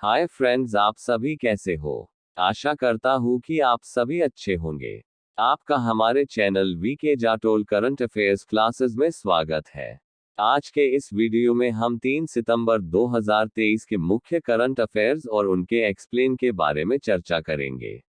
Hi friends, आप सभी कैसे हो। आशा करता हूँ कि आप सभी अच्छे होंगे। आपका हमारे channel VK Jatol current affairs classes में स्वागत है। आज के इस वीडियो में हम 3 सितंबर 2023 के मुख्य करंट अफेयर्स और उनके एक्सप्लेन के बारे में चर्चा करेंगे।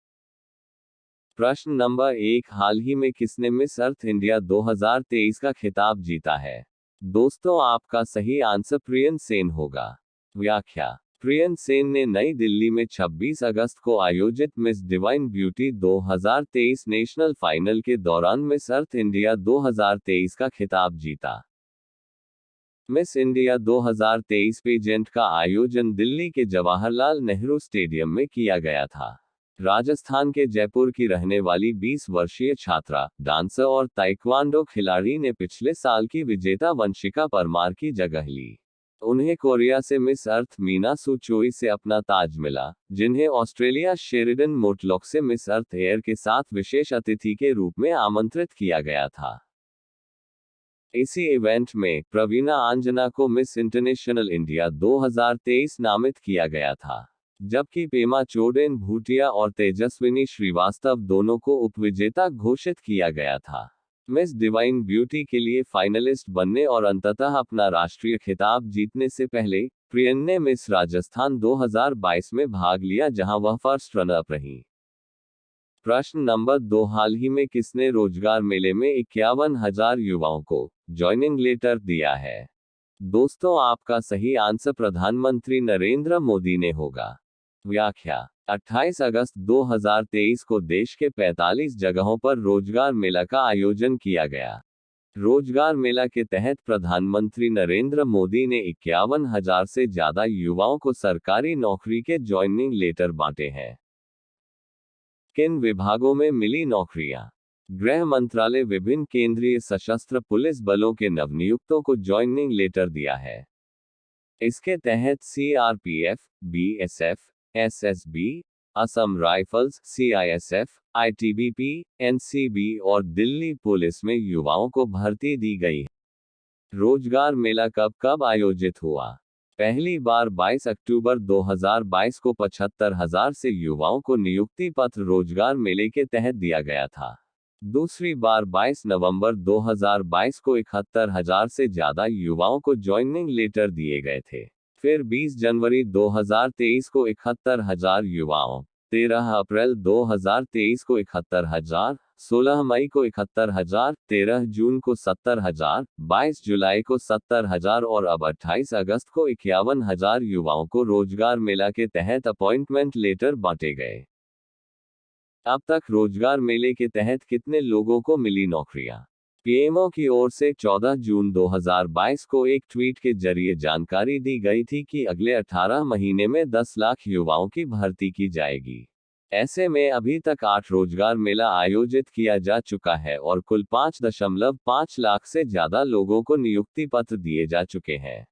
प्रश्न नंबर 1, हाल ही में किसने मिस अर्थ इंडिया 2023 का खिताब जीता है। दोस्तों, आपका सही आंसर प्रियन सेन होगा। व्याख्या: प्रियन सेन ने नई दिल्ली में 26 अगस्त को आयोजित miss divine beauty 2023 national final के दौरान मिस अर्थ इंडिया 2023 का खिताब जीता। मिस इंडिया 2023 पेजेंट का आयोजन दिल्ली के जवाहरलाल नेहरू स्टेडियम में किया गया था। राजस्थान के जयपुर की रहने वाली 20 वर्षीय छात्रा, डांसर और ताइक्वांडो खिलाड़ी ने पिछले साल की विजेता वंशिका परमार की जगह ली। उन्हें कोरिया से मिस अर्थ मीना सू चोई से अपना ताज मिला, जिन्हें ऑस्ट्रेलिया शेरिडन मोटलॉक से मिस अर्थ एयर के साथ विशेष अतिथि के रूप में आमंत्रित किया गया था। इसी इवेंट में प्रवीणा आंजना को मिस इंटरनेशनल इंडिया 2023 नामित किया गया था, जबकि पेमा चोडेन भूटिया और तेजस्विनी श्रीवास्तव दोनों को उपविजेता घोषित किया गया था। मिस डिवाइन ब्यूटी के लिए फाइनलिस्ट बनने और अंततः अपना राष्ट्रीय खिताब जीतने से पहले प्रियन ने मिस राजस्थान 2022 में भाग लिया, जहां वह फर्स्ट रनर रही। प्रश्न नंबर 2, हाल ही में किसने रोजगार मेले में 51,000 युवाओं को ज्वाइनिंग लेटर दिया है। दोस्तों, आपका सही आंसर प्रधानमंत्री नरेंद्र मोदी ने होगा। व्याख्या: 28 अगस्त 2023 को देश के 45 जगहों पर रोजगार मेला का आयोजन किया गया। रोजगार मेला के तहत प्रधानमंत्री नरेंद्र मोदी ने 51,000 से ज्यादा युवाओं को सरकारी नौकरी के ज्वाइनिंग लेटर बांटे हैं। किन विभागों में मिली नौकरियां। गृह मंत्रालय विभिन्न केंद्रीय सशस्त्र पुलिस बलों के नवनियुक्तों को ज्वाइनिंग लेटर दिया है। इसके तहत CRPF, BSF, SSB, Assam rifles, CISF, ITBP, NCB और दिल्ली पुलिस में युवाओं को भर्ती दी गई है। रोजगार मेला कब कब आयोजित हुआ। पहली बार 22 अक्टूबर 2022 को 75,000 से युवाओं को नियुक्ति पत्र रोजगार मेले के तहत दिया गया था। दूसरी बार 22 नवंबर 2022 को 71,000 से ज्यादा युवाओं को ज्वाइनिंग लेटर दिए गए थे। फिर 20 जनवरी 2023 को 71,000 युवाओं, 13 अप्रैल 2023 को 71,000, 16 मई को 71,000, 13 जून को 70,000, 22 जुलाई को 70,000 और अब 28 अगस्त को 51,000 युवाओं को रोजगार मेला के तहत अपॉइंटमेंट लेटर बांटे गए। अब तक रोजगार मेले के तहत कितने लोगों को मिली नौकरियां। पीएमओ की ओर से 14 जून 2022 को एक ट्वीट के जरिए जानकारी दी गई थी कि अगले 18 महीने में 10 लाख युवाओं की भर्ती की जाएगी। ऐसे में अभी तक 8 रोजगार मेला आयोजित किया जा चुका है और कुल 5.5 लाख से ज्यादा लोगों को नियुक्ति पत्र दिए जा चुके हैं।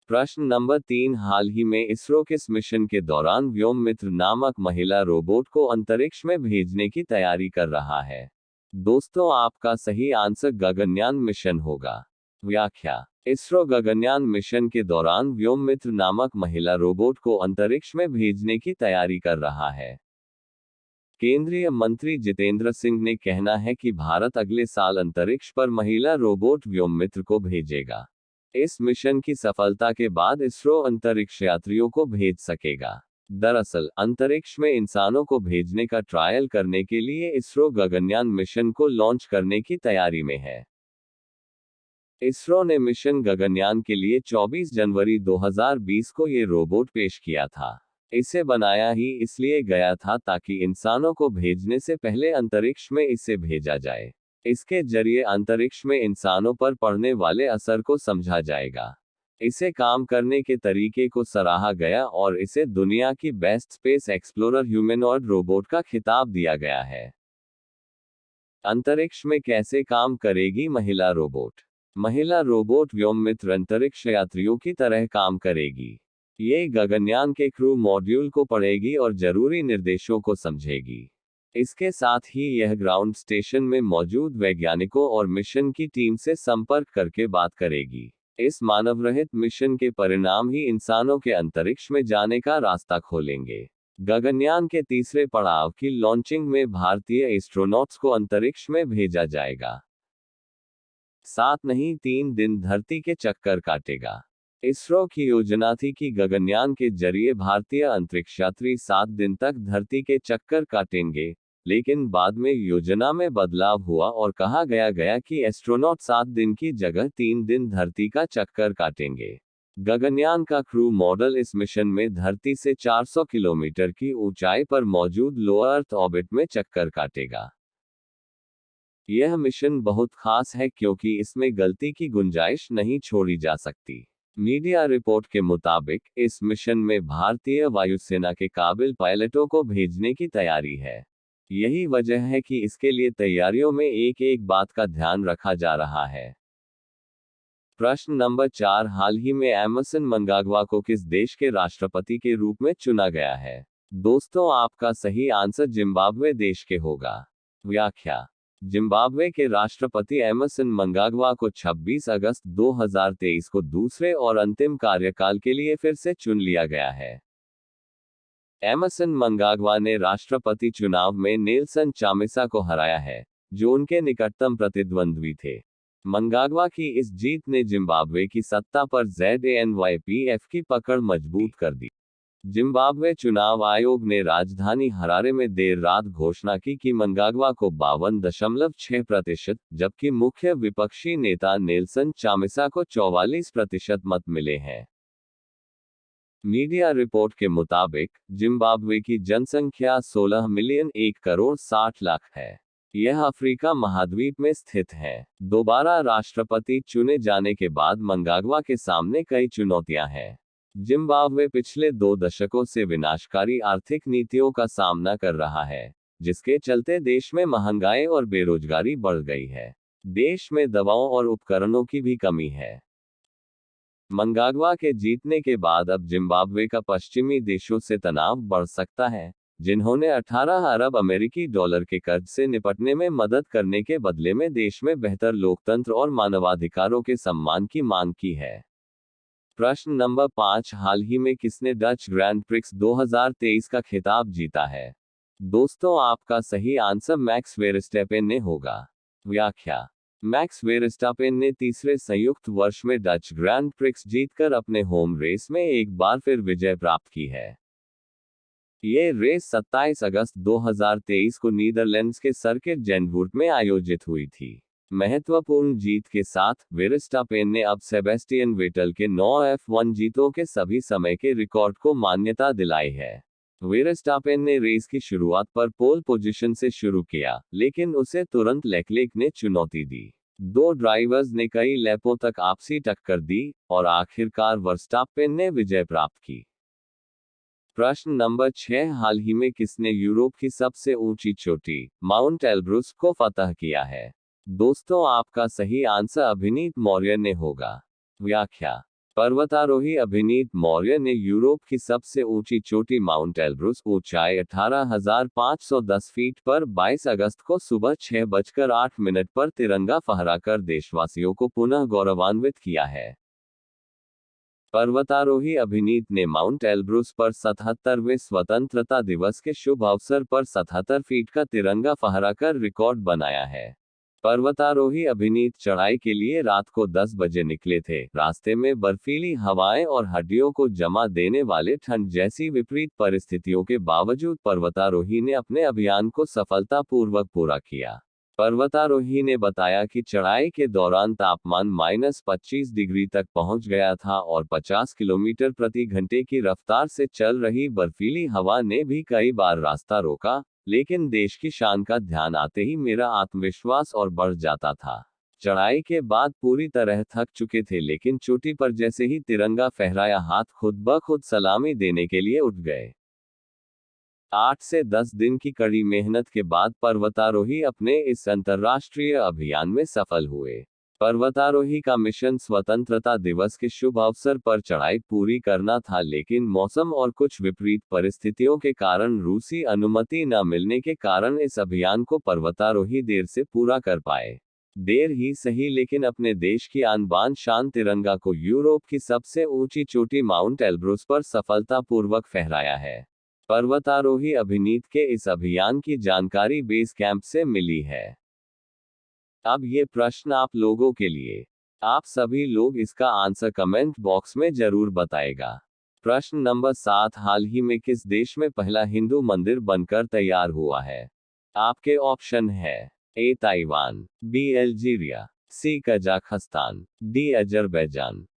प्रश्न नंबर 3, हाल ही में इसरो किस मिशन के दौरान व्योममित्र नामक महिला रोबोट को अंतरिक्ष में भेजने की तैयारी कर रहा है। दोस्तों, आपका सही आंसर गगनयान मिशन होगा। व्याख्या: इसरो गगनयान मिशन के दौरान व्योममित्र नामक महिला रोबोट को अंतरिक्ष में भेजने की तैयारी कर रहा है। केंद्रीय मंत्री जितेंद्र सिंह ने कहना है कि भारत अगले साल अंतरिक्ष पर महिला रोबोट व्योममित्र को भेजेगा। इस मिशन की सफलता के बाद इसरो अंतरिक्ष यात्रियों को भेज सकेगा। दरअसल, अंतरिक्ष में इंसानों को भेजने का ट्रायल करने के लिए इसरो गगनयान मिशन को लॉन्च करने की तैयारी में है। इसरो ने मिशन गगनयान के लिए 24 जनवरी 2020 को ये रोबोट पेश किया था। इसे बनाया ही इसलिए गया था ताकि इंसानों को भेजने से पहले अंतरिक्ष में इसे भेजा जाए। इसके जरिए अंतरिक्ष में इंसानों पर पड़ने वाले असर को समझा जाएगा। इसे काम करने के तरीके को सराहा गया और इसे दुनिया की best space explorer humanoid robot का खिताब दिया गया है। अंतरिक्ष में कैसे काम करेगी महिला रोबोट। महिला रोबोट व्योममित्र अंतरिक्ष यात्रियों की तरह काम करेगी। ये गगनयान के क्रू मॉड्यूल को पढ़ेगी और जरूरी निर्देशों को समझेगी। इसके साथ ही यह ग्राउंड स्टेशन में मौजूद वैज्ञानिकों और मिशन की टीम से संपर्क करके बात करेगी। इस मानवरहित मिशन के परिणाम ही इंसानों के अंतरिक्ष में जाने का रास्ता खोलेंगे। गगनयान के तीसरे पड़ाव की लॉन्चिंग में भारतीय एस्ट्रोनॉट्स को अंतरिक्ष में भेजा जाएगा। 7 नहीं 3 दिन धरती के चक्कर काटेगा। इसरो की योजना थी कि गगनयान के जरिए भारतीय अंतरिक्ष यात्री 7 दिन तक धरती के चक्कर काटेंगे, लेकिन बाद में योजना में बदलाव हुआ और कहा गया कि एस्ट्रोनॉट 7 दिन की जगह 3 दिन धरती का चक्कर काटेंगे। गगनयान का क्रू मॉडल इस मिशन में धरती से 400 किलोमीटर की ऊंचाई पर मौजूद लो अर्थ ऑर्बिट में चक्कर काटेगा। यह मिशन बहुत खास है क्योंकि इसमें गलती की गुंजाइश नहीं छोड़ी जा सकती। मीडिया रिपोर्ट के मुताबिक इस मिशन में भारतीय वायुसेना के काबिल पायलटों को भेजने की तैयारी है। यही वजह है कि इसके लिए तैयारियों में एक बात का ध्यान रखा जा रहा है। प्रश्न नंबर 4, हाल ही में एमर्सन मनगाग्वा को किस देश के राष्ट्रपति के रूप में चुना गया है? दोस्तों, आपका सही आंसर जिम्बाब्वे देश के होगा। व्याख्या: जिम्बाब्वे के राष्ट्रपति एमर्सन मनगाग्वा को 26 अगस्त 2023 को दूसरे और अंतिम कार्यकाल के लिए फिर से चुन लिया गया है। एमर्सन मनगाग्वा ने राष्ट्रपति चुनाव में नेल्सन चामिसा को हराया है, जो उनके निकटतम प्रतिद्वंद्वी थे। मनगाग्वा की इस जीत ने जिम्बाब्वे की सत्ता पर ZANU-PF की पकड़ मजबूत कर दी। जिम्बाब्वे चुनाव आयोग ने राजधानी हरारे में देर रात घोषणा की कि मनगाग्वा को 52.6%, जबकि मुख्य विपक्षी नेता नेल्सन चामिसा को 44% मत मिले हैं। मीडिया रिपोर्ट के मुताबिक जिम्बाब्वे की जनसंख्या 16 मिलियन 1 करोड़ 60 लाख है। यह अफ्रीका महाद्वीप में स्थित है। दोबारा राष्ट्रपति चुने जाने के बाद मनगाग्वा के सामने कई चुनौतियां हैं। जिम्बाब्वे पिछले 2 दशकों से विनाशकारी आर्थिक नीतियों का सामना कर रहा है, जिसके चलते देश में महंगाई और बेरोजगारी बढ़ गई है। देश में दवाओं और उपकरणों की भी कमी है। मनगाग्वा के जीतने के बाद अब जिम्बाब्वे का पश्चिमी देशों से तनाव बढ़ सकता है, जिन्होंने 18 अरब अमेरिकी डॉलर के कर्ज से निपटने में मदद करने के बदले में देश में बेहतर लोकतंत्र और मानवाधिकारों के सम्मान की मांग की है। प्रश्न नंबर 5, हाल ही में किसने डच ग्रैंड प्रिक्स 2023 का खिताब जीता है? दोस्तों, आपका सही आंसर मैक्स वेरस्टैपेन ने होगा। व्याख्या: मैक्स वेरस्टैपेन ने तीसरे संयुक्त वर्ष में डच ग्रैंड प्रिक्स जीतकर अपने होम रेस में एक बार फिर विजय प्राप्त की है। ये रेस 27 अगस्त 2023 को नीदरलैंड्स के सर्किट ज़ैंडवोर्ट में आयोजित हुई थी। महत्वपूर्ण जीत के साथ वेरस्टैपेन ने अब सेबेस्टियन वेटल के 9 F1 जीतों के सभी समय के रिकॉर्ड को मान्यता दिलाई है। वेरस्टैपेन ने रेस की शुरुआत पर पोल पोजीशन से शुरू किया, लेकिन उसे तुरंत लेक्लेर्क ने चुनौती दी। 2 ड्राइवर्स ने कई लैपों तक आपसी टक्कर दी और आखिरकार वर्स्टैपेन ने विजय प्राप्त की। प्रश्न नंबर 6, हाल ही में किसने यूरोप की सबसे ऊंची चोटी माउंट एल्ब्रुस को फतह किया है? दोस्तों, आपका सही आंसर अभिनीत मौर्य ने होगा। व्याख्या: पर्वतारोही अभिनीत मौर्य ने यूरोप की सबसे ऊंची चोटी माउंट एल्ब्रुस, ऊंचाई 18,510 फीट पर 22 अगस्त को सुबह 6:08 पर तिरंगा फहराकर देशवासियों को पुनः गौरवान्वित किया है। पर्वतारोही अभिनीत ने माउंट एल्ब्रुस पर 77वें स्वतंत्रता दिवस के शुभ अवसर पर 77 फीट का तिरंगा फहराकर रिकॉर्ड बनाया है। पर्वतारोही अभिनीत चढ़ाई के लिए रात को 10 बजे निकले थे। रास्ते में बर्फीली हवाएं और हड्डियों को जमा देने वाले ठंड जैसी विपरीत परिस्थितियों के बावजूद पर्वतारोही ने अपने अभियान को सफलतापूर्वक पूरा किया। पर्वतारोही ने बताया कि चढ़ाई के दौरान तापमान -25 डिग्री तक पहुंच गया था और 50 किलोमीटर प्रति घंटे की रफ्तार से चल रही बर्फीली हवा ने भी कई बार रास्ता रोका, लेकिन देश की शान का ध्यान आते ही मेरा आत्मविश्वास और बढ़ जाता था। चढ़ाई के बाद पूरी तरह थक चुके थे, लेकिन चोटी पर जैसे ही तिरंगा फहराया, हाथ खुद ब खुद सलामी देने के लिए उठ गए। 8 से 10 दिन की कड़ी मेहनत के बाद पर्वतारोही अपने इस अंतर्राष्ट्रीय अभियान में सफल हुए। पर्वतारोही का मिशन स्वतंत्रता दिवस के शुभ अवसर पर चढ़ाई पूरी करना था, लेकिन मौसम और कुछ विपरीत परिस्थितियों के कारण रूसी अनुमति न मिलने के कारण इस अभियान को पर्वतारोही देर से पूरा कर पाए। देर ही सही लेकिन अपने देश की आन बान शान तिरंगा को यूरोप की सबसे ऊंची चोटी माउंट एल्ब्रुस पर सफलतापूर्वक फहराया है। पर्वतारोही अभिनीत के इस अभियान की जानकारी बेस कैंप से मिली है। अब ये प्रश्न आप लोगों के लिए। आप सभी लोग इसका आंसर कमेंट बॉक्स में जरूर बताएगा। प्रश्न नंबर 7, हाल ही में किस देश में पहला हिंदू मंदिर बनकर तैयार हुआ है? आपके ऑप्शन है ए ताइवान, बी अल्जीरिया, सी कजाकिस्तान, डी अजरबैजान।